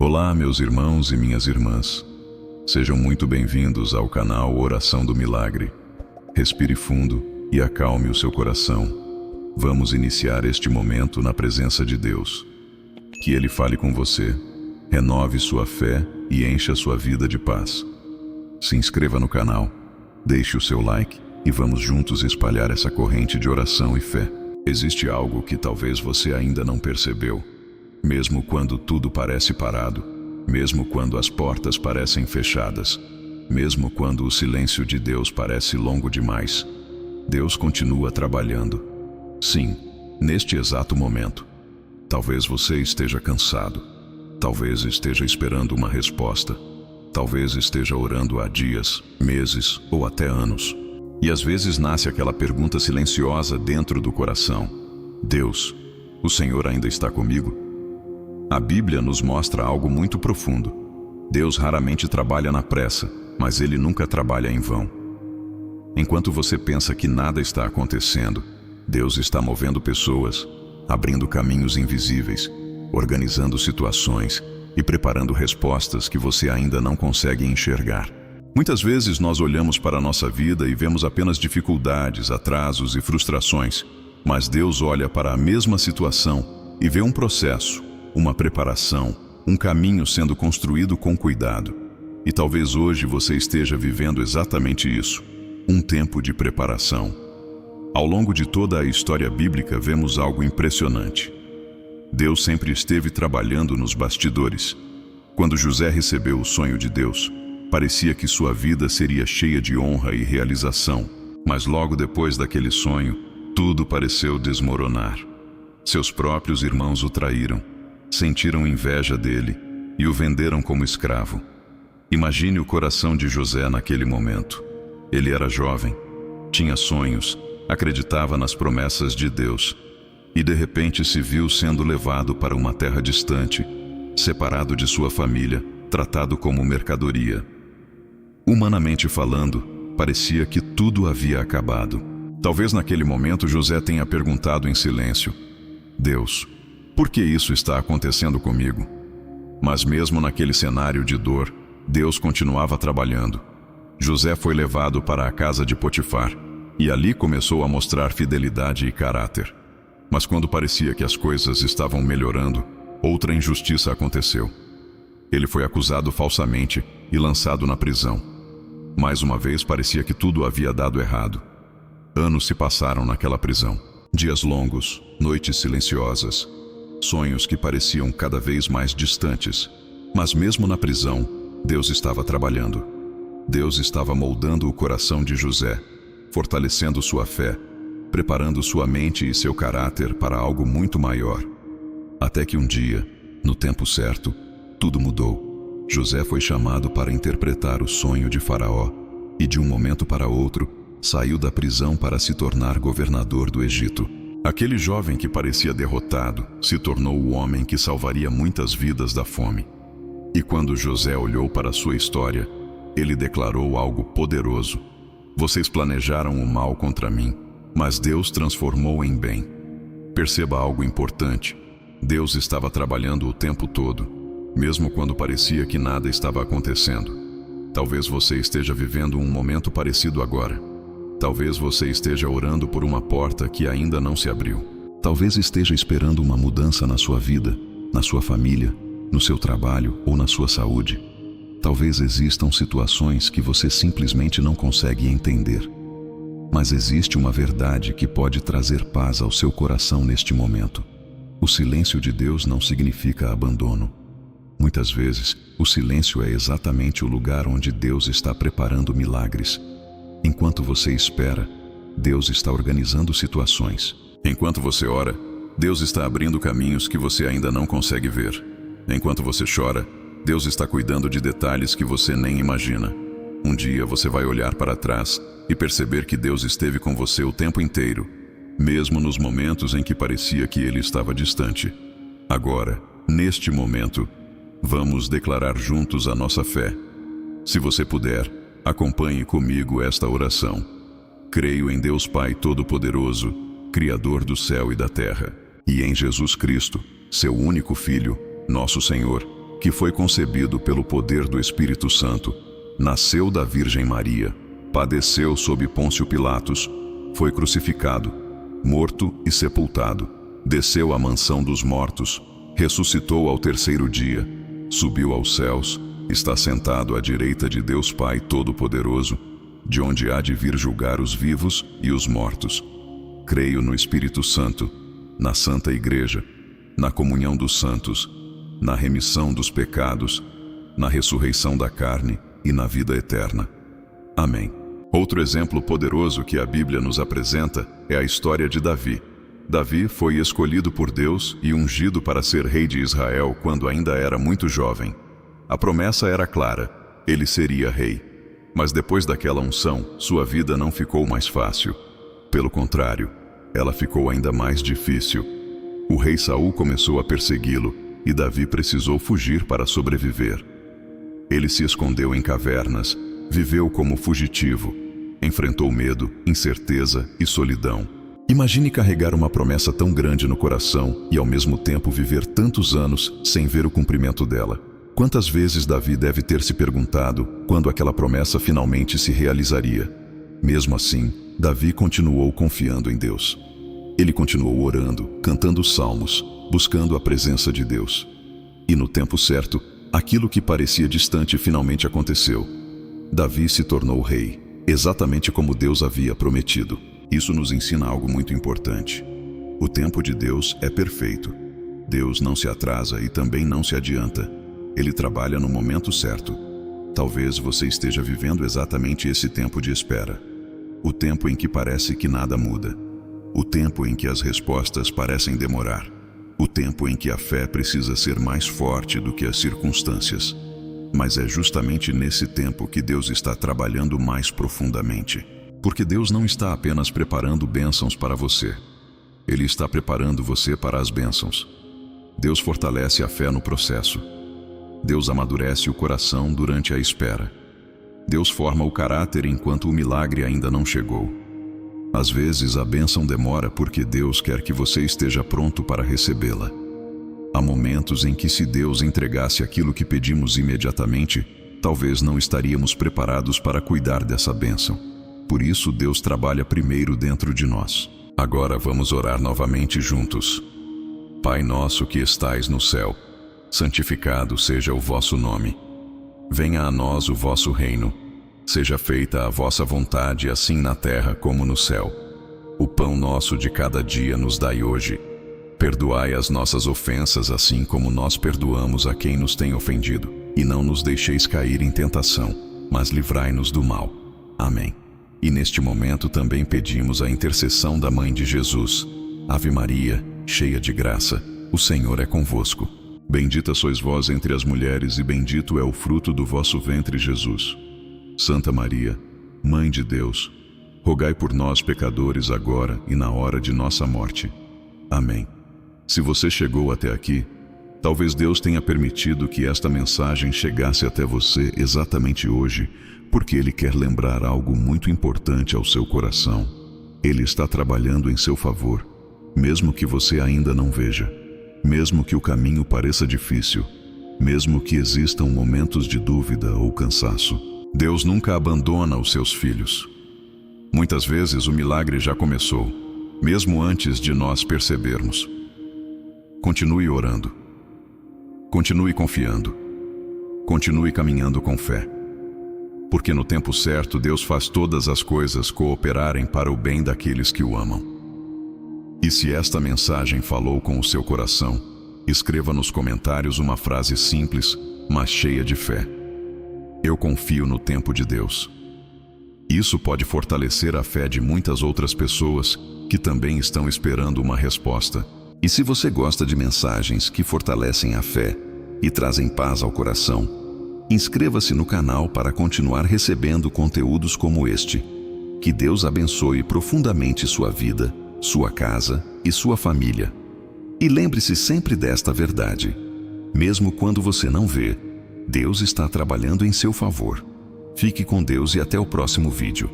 Olá, meus irmãos e minhas irmãs. Sejam muito bem-vindos ao canal Oração do Milagre. Respire fundo e acalme o seu coração. Vamos iniciar este momento na presença de Deus. Que Ele fale com você, renove sua fé e encha sua vida de paz. Se inscreva no canal, deixe o seu like e vamos juntos espalhar essa corrente de oração e fé. Existe algo que talvez você ainda não percebeu. Mesmo quando tudo parece parado, mesmo quando as portas parecem fechadas, mesmo quando o silêncio de Deus parece longo demais, Deus continua trabalhando. Sim, neste exato momento. Talvez você esteja cansado, talvez esteja esperando uma resposta, talvez esteja orando há dias, meses ou até anos. E às vezes nasce aquela pergunta silenciosa dentro do coração: Deus, o Senhor ainda está comigo? A Bíblia nos mostra algo muito profundo. Deus raramente trabalha na pressa, mas Ele nunca trabalha em vão. Enquanto você pensa que nada está acontecendo, Deus está movendo pessoas, abrindo caminhos invisíveis, organizando situações e preparando respostas que você ainda não consegue enxergar. Muitas vezes nós olhamos para a nossa vida e vemos apenas dificuldades, atrasos e frustrações, mas Deus olha para a mesma situação e vê um processo, uma preparação, um caminho sendo construído com cuidado. E talvez hoje você esteja vivendo exatamente isso, um tempo de preparação. Ao longo de toda a história bíblica vemos algo impressionante. Deus sempre esteve trabalhando nos bastidores. Quando José recebeu o sonho de Deus, parecia que sua vida seria cheia de honra e realização, mas logo depois daquele sonho, tudo pareceu desmoronar. Seus próprios irmãos o traíram, sentiram inveja dele e o venderam como escravo. Imagine o coração de José naquele momento. Ele era jovem, tinha sonhos, acreditava nas promessas de Deus e de repente se viu sendo levado para uma terra distante, separado de sua família, tratado como mercadoria. Humanamente falando, parecia que tudo havia acabado. Talvez naquele momento José tenha perguntado em silêncio: Deus, por que isso está acontecendo comigo? Mas mesmo naquele cenário de dor, Deus continuava trabalhando. José foi levado para a casa de Potifar, e ali começou a mostrar fidelidade e caráter. Mas quando parecia que as coisas estavam melhorando, outra injustiça aconteceu. Ele foi acusado falsamente e lançado na prisão. Mais uma vez parecia que tudo havia dado errado. Anos se passaram naquela prisão. Dias longos, noites silenciosas, sonhos que pareciam cada vez mais distantes. Mas mesmo na prisão, Deus estava trabalhando. Deus estava moldando o coração de José, fortalecendo sua fé, preparando sua mente e seu caráter para algo muito maior. Até que um dia, no tempo certo, tudo mudou. José foi chamado para interpretar o sonho de Faraó e, de um momento para outro, saiu da prisão para se tornar governador do Egito. Aquele jovem que parecia derrotado se tornou o homem que salvaria muitas vidas da fome. E quando José olhou para sua história, ele declarou algo poderoso: Vocês planejaram o mal contra mim, mas Deus transformou em bem. Perceba algo importante: Deus estava trabalhando o tempo todo, mesmo quando parecia que nada estava acontecendo. Talvez você esteja vivendo um momento parecido agora. Talvez você esteja orando por uma porta que ainda não se abriu. Talvez esteja esperando uma mudança na sua vida, na sua família, no seu trabalho ou na sua saúde. Talvez existam situações que você simplesmente não consegue entender. Mas existe uma verdade que pode trazer paz ao seu coração neste momento. O silêncio de Deus não significa abandono. Muitas vezes, o silêncio é exatamente o lugar onde Deus está preparando milagres. Enquanto você espera, Deus está organizando situações. Enquanto você ora, Deus está abrindo caminhos que você ainda não consegue ver. Enquanto você chora, Deus está cuidando de detalhes que você nem imagina. Um dia você vai olhar para trás e perceber que Deus esteve com você o tempo inteiro, mesmo nos momentos em que parecia que Ele estava distante. Agora, neste momento, vamos declarar juntos a nossa fé. Se você puder, acompanhe comigo esta oração. Creio em Deus Pai Todo-Poderoso, Criador do céu e da terra, e em Jesus Cristo, seu único Filho, nosso Senhor, que foi concebido pelo poder do Espírito Santo, nasceu da Virgem Maria, padeceu sob Pôncio Pilatos, foi crucificado, morto e sepultado, desceu à mansão dos mortos, ressuscitou ao terceiro dia, subiu aos céus, está sentado à direita de Deus Pai Todo-Poderoso, de onde há de vir julgar os vivos e os mortos. Creio no Espírito Santo, na Santa Igreja, na comunhão dos santos, na remissão dos pecados, na ressurreição da carne e na vida eterna. Amém. Outro exemplo poderoso que a Bíblia nos apresenta é a história de Davi. Davi foi escolhido por Deus e ungido para ser rei de Israel quando ainda era muito jovem. A promessa era clara, ele seria rei. Mas depois daquela unção, sua vida não ficou mais fácil. Pelo contrário, ela ficou ainda mais difícil. O rei Saul começou a persegui-lo e Davi precisou fugir para sobreviver. Ele se escondeu em cavernas, viveu como fugitivo, enfrentou medo, incerteza e solidão. Imagine carregar uma promessa tão grande no coração e ao mesmo tempo viver tantos anos sem ver o cumprimento dela. Quantas vezes Davi deve ter se perguntado quando aquela promessa finalmente se realizaria? Mesmo assim, Davi continuou confiando em Deus. Ele continuou orando, cantando salmos, buscando a presença de Deus. E no tempo certo, aquilo que parecia distante finalmente aconteceu. Davi se tornou rei, exatamente como Deus havia prometido. Isso nos ensina algo muito importante. O tempo de Deus é perfeito. Deus não se atrasa e também não se adianta. Ele trabalha no momento certo. Talvez você esteja vivendo exatamente esse tempo de espera. O tempo em que parece que nada muda. O tempo em que as respostas parecem demorar. O tempo em que a fé precisa ser mais forte do que as circunstâncias. Mas é justamente nesse tempo que Deus está trabalhando mais profundamente. Porque Deus não está apenas preparando bênçãos para você. Ele está preparando você para as bênçãos. Deus fortalece a fé no processo. Deus amadurece o coração durante a espera. Deus forma o caráter enquanto o milagre ainda não chegou. Às vezes a bênção demora porque Deus quer que você esteja pronto para recebê-la. Há momentos em que se Deus entregasse aquilo que pedimos imediatamente, talvez não estaríamos preparados para cuidar dessa bênção. Por isso Deus trabalha primeiro dentro de nós. Agora vamos orar novamente juntos. Pai nosso que estais no céu, santificado seja o vosso nome. Venha a nós o vosso reino. Seja feita a vossa vontade, assim na terra como no céu. O pão nosso de cada dia nos dai hoje. Perdoai as nossas ofensas, assim como nós perdoamos a quem nos tem ofendido. E não nos deixeis cair em tentação, mas livrai-nos do mal. Amém. E neste momento também pedimos a intercessão da Mãe de Jesus. Ave Maria, cheia de graça, o Senhor é convosco. Bendita sois vós entre as mulheres e bendito é o fruto do vosso ventre, Jesus. Santa Maria, Mãe de Deus, rogai por nós, pecadores, agora e na hora de nossa morte. Amém. Se você chegou até aqui, talvez Deus tenha permitido que esta mensagem chegasse até você exatamente hoje, porque Ele quer lembrar algo muito importante ao seu coração. Ele está trabalhando em seu favor, mesmo que você ainda não veja. Mesmo que o caminho pareça difícil, mesmo que existam momentos de dúvida ou cansaço, Deus nunca abandona os seus filhos. Muitas vezes o milagre já começou, mesmo antes de nós percebermos. Continue orando. Continue confiando. Continue caminhando com fé. Porque no tempo certo Deus faz todas as coisas cooperarem para o bem daqueles que o amam. E se esta mensagem falou com o seu coração, escreva nos comentários uma frase simples, mas cheia de fé. Eu confio no tempo de Deus. Isso pode fortalecer a fé de muitas outras pessoas que também estão esperando uma resposta. E se você gosta de mensagens que fortalecem a fé e trazem paz ao coração, inscreva-se no canal para continuar recebendo conteúdos como este. Que Deus abençoe profundamente sua vida, sua casa e sua família. E lembre-se sempre desta verdade. Mesmo quando você não vê, Deus está trabalhando em seu favor. Fique com Deus e até o próximo vídeo.